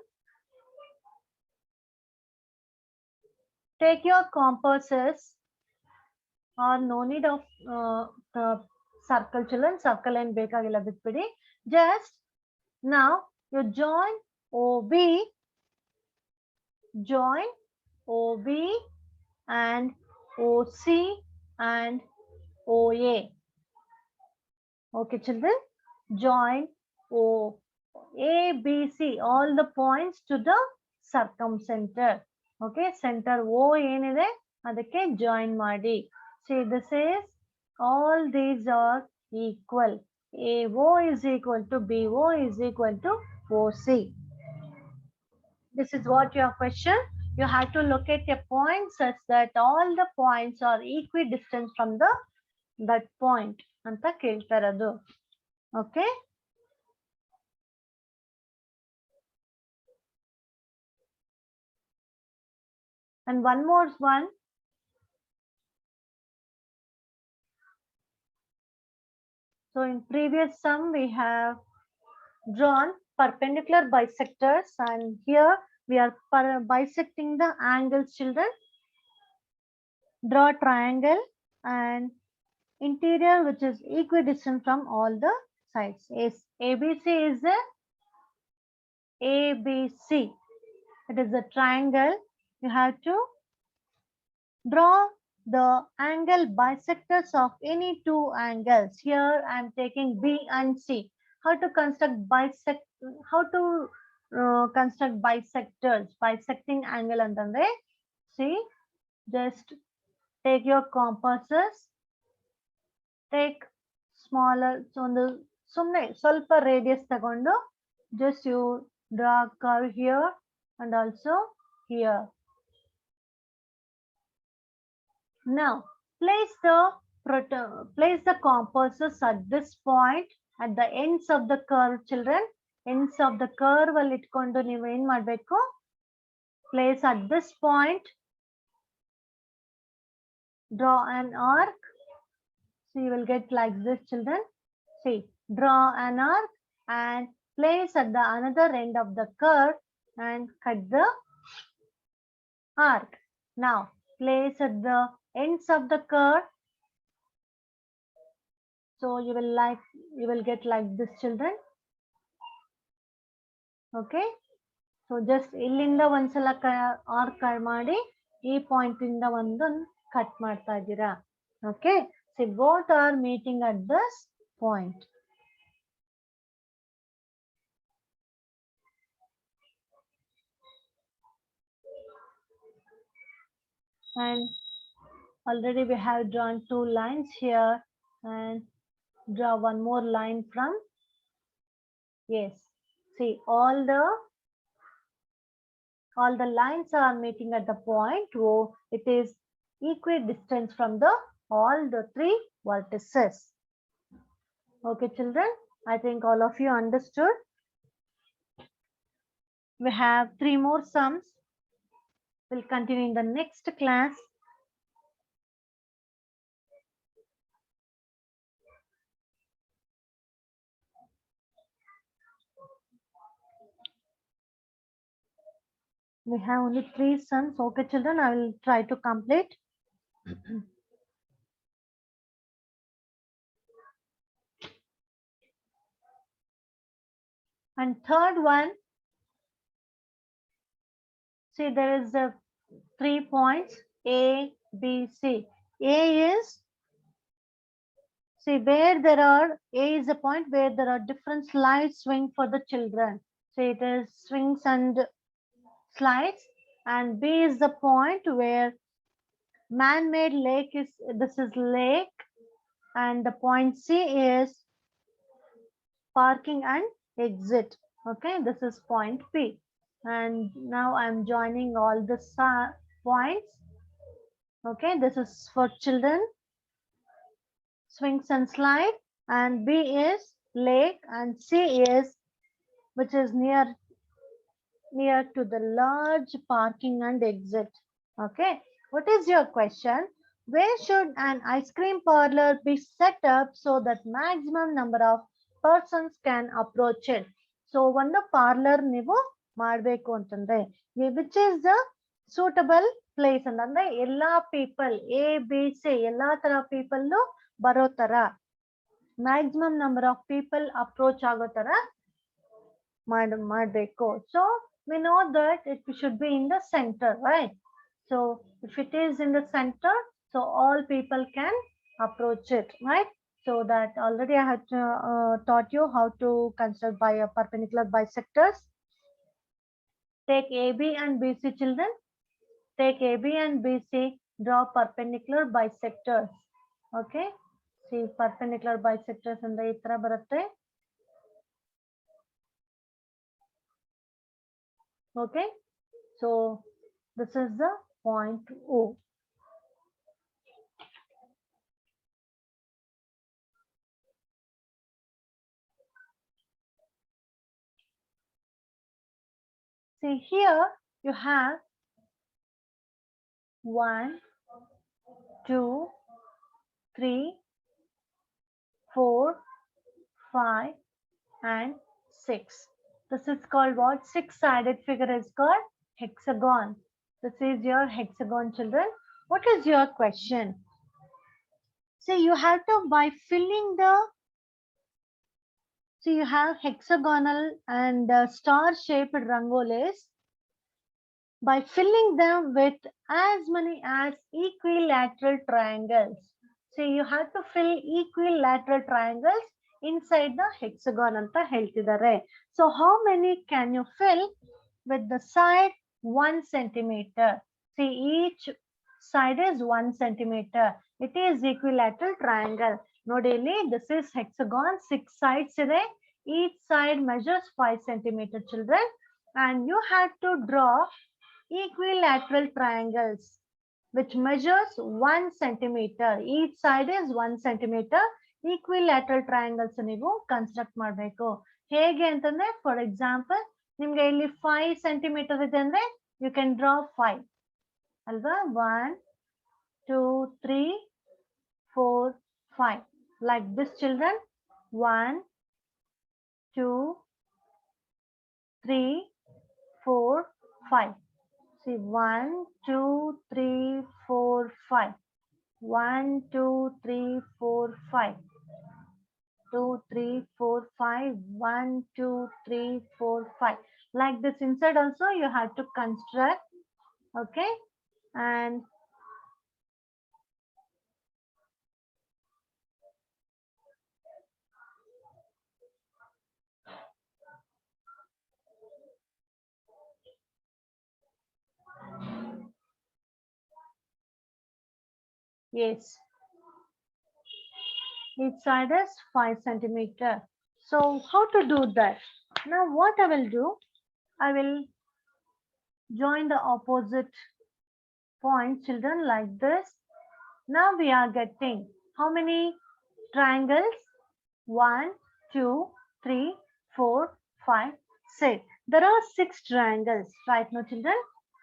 Take your compasses, or no need of the circle children. Circle and bekagilla bitbidi. Just now you join OB and OC and OA. Okay children, join ABC, all the points to the circumcenter. Okay, center O ಏನಿದೆ ಅದಕ್ಕೆ join ಮಾಡಿ. See, this is, all these are equal. AO is equal to BO is equal to OC. This is what your question. You have to locate a point such that all the points are equidistant from that point ಅಂತ ಕೇಳ್ತಾರದು. Okay. And one more one. So in previous sum, we have drawn perpendicular bisectors, and here we are bisecting the angles, children. Draw triangle and interior which is equidistant from all the sides. Yes, ABC is a ABC. It is a triangle. You have to draw the angle bisectors of any two angles. Here I am taking B and C. How to construct construct bisectors? Bisecting angle antandre. See, just take your compasses. Take smaller. So the ಸ್ವಲ್ಪ radius tagondo. Just you draw a curve here and also here. Now place the compasses at this point at the ends of the curve, children. Ends of the curve ಅಲ್ಲಿ ಇಟ್ಕೊಂಡು ನೀವು ಏನು ಮಾಡಬೇಕು? Place at this point. Draw an arc. So you will get like this, children. See, draw an arc and place at the another end of the curve and cut the arc. Now place at the ends of the curve. So you will get like this, children. Okay. So just illinda ondsala arc ಮಾಡಿ ಈ point ಇಂದ ಒಂದು cut ಮಾಡ್ತಾ ಇದ್ದೀರಾ. Okay. So both are meeting at this point. And already we have drawn two lines here and draw one more line from. Yes. See, all the lines are meeting at the point where it is equidistant from all the three vertices. Okay, children, I think all of you understood. We have 3 more sums. We'll continue in the next class. We have only 3 sums. Okay, children, I will try to complete. And third one, see, there is 3 points A, B, C. A is, see, where there are, A is a point where there are different slides swing for the children. So it is swings and slides. And B is the point where man-made lake is, this is lake. And the point C is parking and exit. Okay, this is point P. And now I'm joining all the points. Okay, this is for children, swings and slide, and B is lake, and C is which is near to the large parking and exit. Okay, what is your question? Where should an ice cream parlor be set up so that maximum number of persons can approach it? So ಒಂದು parlour ನೀವು ಮಾಡಬೇಕು ಅಂತಂದ್ರೆ which is the suitable place ಅಂತಂದ್ರೆ ಎಲ್ಲಾ people A B C ಎಲ್ಲಾ ತರ people ಬರೋ ತರ maximum number of people approach ಆಗೋ ತರ ಮಾಡಬೇಕು. So we know that it should be in the center, right? So if it is in the center, so all people can approach it, right? So that already I have taught you how to construct by a perpendicular bisectors. Take AB and BC, children. Take AB and BC, draw perpendicular bisectors. Okay. See, perpendicular bisectors and the itra baratte. Okay. So this is the point O. See, here you have 1, 2, 3, 4, 5, and 6. This is called what? Six-sided figure is called hexagon. This is your hexagon, children. What is your question? So you have to, by filling the, so you have hexagonal and star-shaped rangolis. By filling them with as many as equilateral triangles. So you have to fill equilateral triangles inside the hexagon anta heltidare. So how many can you fill with the side 1 centimeter? See, each side is 1 centimeter. It is equilateral triangle. Nodili, this is hexagon, 6 sides ide. Each side measures 5 centimeter, children. And you have to draw equilateral triangles which measures 1 centimeter. Each side is 1 centimeter. Equilateral triangles ನೀವು construct ಮಾಡಬೇಕು. ಹೇಗೆ ಅಂತಂದ್ರೆ, for example, ನಿಮಗೆ ಇಲ್ಲಿ 5 centimeter ಇದೆ ಅಂದ್ರೆ you can draw 5 ಅಲ್ವಾ? 1 2 3 4 5 like this, children. 1 2 3 4 5. See, 1 2 3 4 5. 1 2 3 4 5. 2 3 4 5. 1 2 3 4 5. Like this, inside also you have to construct. Okay, and yes, each side is 5 centimeter. So how to do that? Now what I will do, I will join the opposite point, children, like this. Now we are getting how many triangles? 1 2 3 4 5 6. There are 6 triangles right now, children.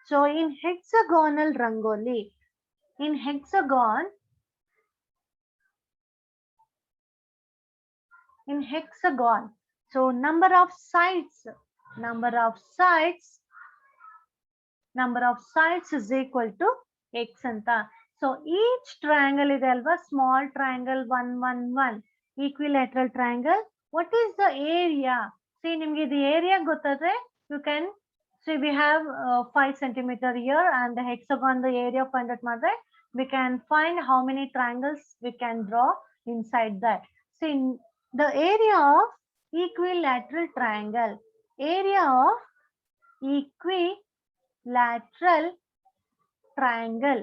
So in hexagonal rangoli, in hexagon, so number of sides is equal to x anta. So each triangle is alva, small triangle 1 1 1, equilateral triangle. What is the area? See, nimge the area gotadre you can see. We have 5 centimeter here, and the hexagon, the area find out madre, we can find how many triangles we can draw inside that. See, the area of equilateral triangle, area of equilateral triangle,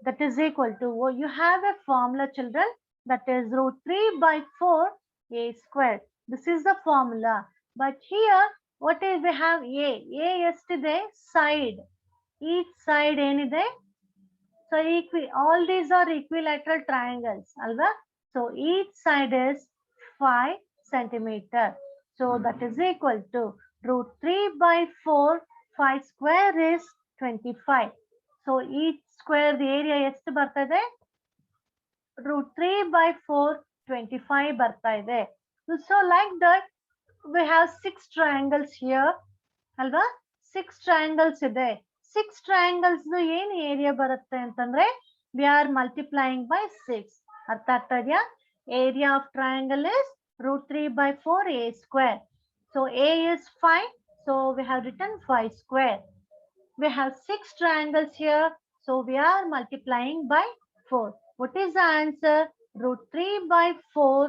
that is equal to, you have a formula, children, that is √3/4 a square. This is the formula. But here what is, we have a yesterday side, each side enide. So all these are equilateral triangles alva. So each side is 5 centimeter. So that is equal to √3/4. 5 square is 25. So each square, the area ಎಷ್ಟು ಬರ್ತದೆ? √3/4 25 ಬರ್ತಾ ಇದೆ. So like that we have 6 triangles here ಅಲ್ವಾ? 6 triangles ಇದೆ. 6 triangles ಏನು area ಬರುತ್ತೆ ಅಂತಂದ್ರೆ, we are multiplying by 6. ಅರ್ಥ ಆಗ್ತಾ ಇದೆಯಾ? Area of triangle is √3/4 a square. So a is 5, so we have written 5 square. We have 6 triangles here, so we are multiplying by 4. What is the answer? √3/4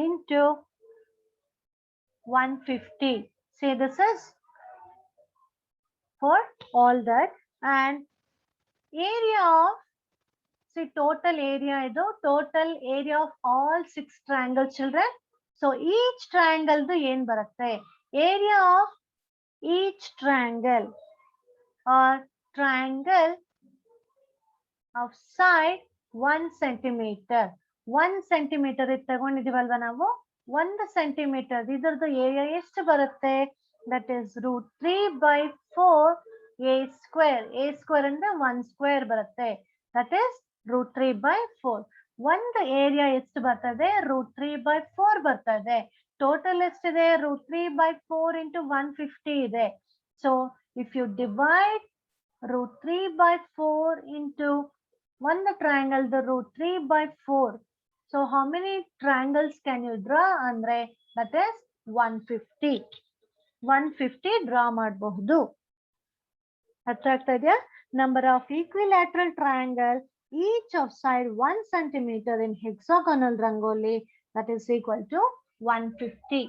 into 150. Say this is for all that. And area of, see, total area is the total area of all 6 triangles, children. So each triangle the yen baratte, area of each triangle or triangle of side 1 centimeter. 1 centimeter ಇದು ತಗೊಂಡಿದೀವಲ್ವಾ ನಾವು, 1 centimeter ಇದರದ್ದು area ಎಷ್ಟು ಬರುತ್ತೆ? That is √3/4 a square. A square ಅಂದ್ರೆ 1 square ಬರುತ್ತೆ. That is √3/4. ಒಂದು area ಎಷ್ಟು ಬರ್ತದೆ √3/4 ಬರ್ತದೆ. ಟೋಟಲ್ ಎಷ್ಟಿದೆ √3/4 into 150 ಇದೆ. So if you divide √3/4 into ಒಂದು triangle √3/4. So how many triangles can you draw ಅಂದ್ರೆ ದಟ್ ಇಸ್ 150. 150 ಡ್ರಾ ಮಾಡಬಹುದು. ಅರ್ಥ ಆಗ್ತಾ ಇದೆಯಾ? Number of equilateral triangle each of side 1 centimeter in hexagonal rangoli, that is equal to 150.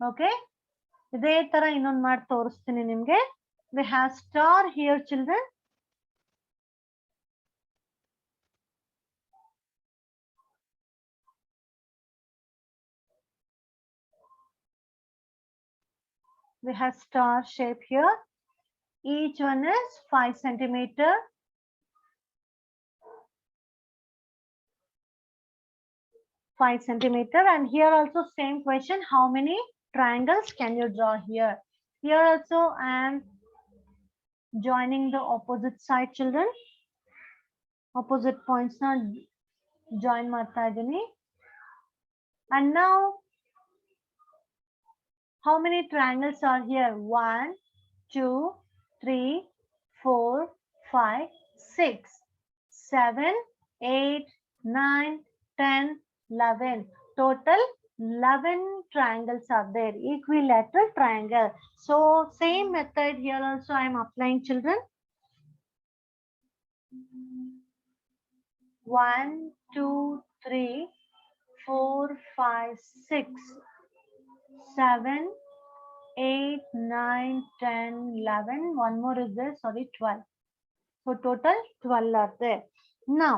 Okay, ಇದೇ ತರ ಇನ್ನೊಂದು ಮಾಡಿ ತೋರಿಸ್ತೀನಿ ನಿಮ್ಗೆ. We have star here children. We have star shape here. Each one is 5 centimeter. And here also same question, how many triangles can you draw here? Here also I am joining the opposite side children. Opposite points na join ಮಾಡ್ತಾ ಇದೀನಿ. And now how many triangles are here? 1, 2, 3, 4, 5, 6, 7, 8, 9, 10, 11. Total 11 triangles are there. Equilateral triangle. So same method here also I am applying children. 1, 2, 3, 4, 5, 6, 7, 8, 9, 10, 11. One more is there, sorry, 12. So total 12 are there. Now,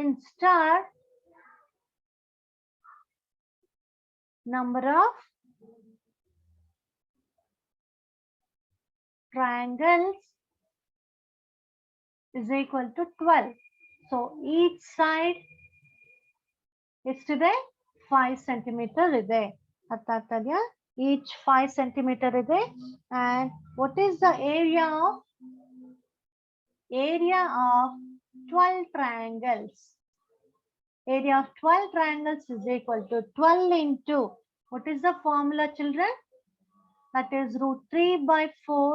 in star, number of triangles is equal to 12. So each side is today 5 centimeter ಇದೆ. ಅರ್ಥ ಆಗ್ತಾ ಇದೆಯಾ? Each 5 centimeter ಇದೆ. And what is the area of 12 triangles? Area of 12 triangles is equal to 12 into, what is the formula children? That is √3/4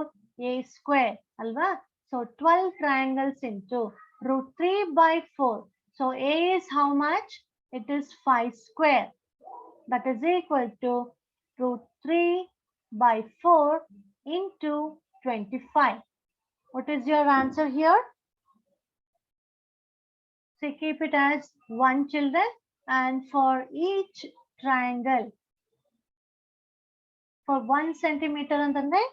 a square. Alva? So 12 triangles into √3/4. So a is how much? It is 5 square. That is equal to √3/4 into 25. What is your answer here? So keep it as 1 children, and for each triangle, for 1 centimeter ಅಂತಂದ್ರೆ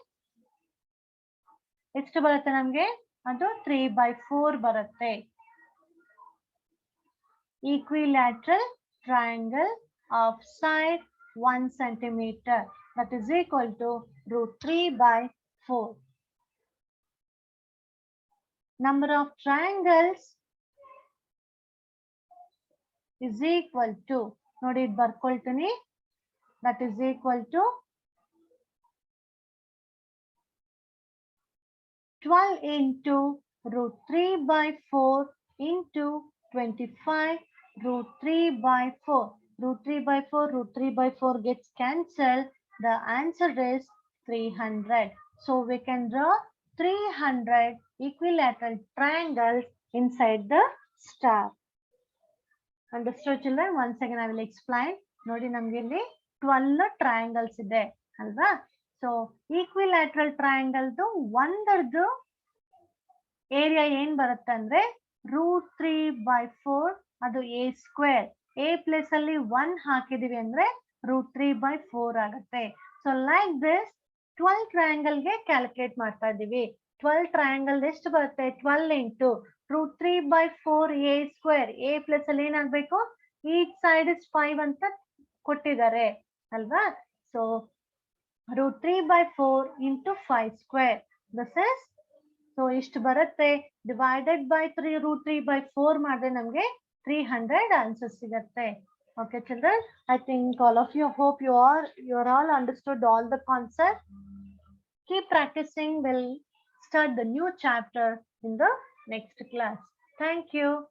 ಎಷ್ಟು ಬರುತ್ತೆ ನಮಗೆ? ಅದು 3/4 ಬರುತ್ತೆ. Equilateral triangle of side 1 centimeter, that is equal to √3/4. Number of triangles is equal to, ನೋಡಿ ಇದು ಬರ್ಕೊಳ್ತೀನಿ, that is equal to 12 into √3/4 into 25 √3/4. √3/4 gets cancelled. The answer is 300. So we can draw 300 equilateral triangles inside the star. Understood children? Once again I will explain. ನೋಡಿ ನಮಗೆ ಇಲ್ಲಿ 12 triangles ಇದೆ ಅಲ್ವಾ? So equilateral ಟ್ರಯಾಂಗಲ್ದು ಒಂದರದ್ದು area ಏನ್ ಬರುತ್ತೆ ಅಂದ್ರೆ √3/4, ಅದು a square. a place ಅಲ್ಲಿ 1 ಹಾಕಿದೀವಿ ಅಂದ್ರೆ √3/4 ಆಗುತ್ತೆ. ಸೊ ಲೈಕ್ ದಿಸ್ 12 ಟ್ರಯಾಂಗಲ್ ಗೆ ಕ್ಯಾಲ್ಕುಲೇಟ್ ಮಾಡ್ತಾ ಇದೀವಿ. 12 ಟ್ರಯಾಂಗಲ್ ಎಷ್ಟು ಬರುತ್ತೆ? 12 into √3/4 a square. a place ಅಲ್ಲಿ ಏನಾಗಬೇಕು? ಈಚ್ ಸೈಡ್ ಇಸ್ 5 ಅಂತ ಕೊಟ್ಟಿದ್ದಾರೆ ಅಲ್ವಾ? So √3/4 into 5 square. This is, so ಇಷ್ಟು ಬರುತ್ತೆ. ಡಿವೈಡೆಡ್ ಬೈ √3/4 ಮಾಡಿದ್ರೆ ನಮಗೆ 300 ಆನ್ಸರ್ ಸಿಗುತ್ತೆ. Okay, children. I think all of you, hope you're all understood all the concept. Keep practicing. We'll start the new chapter in the next class. Thank you.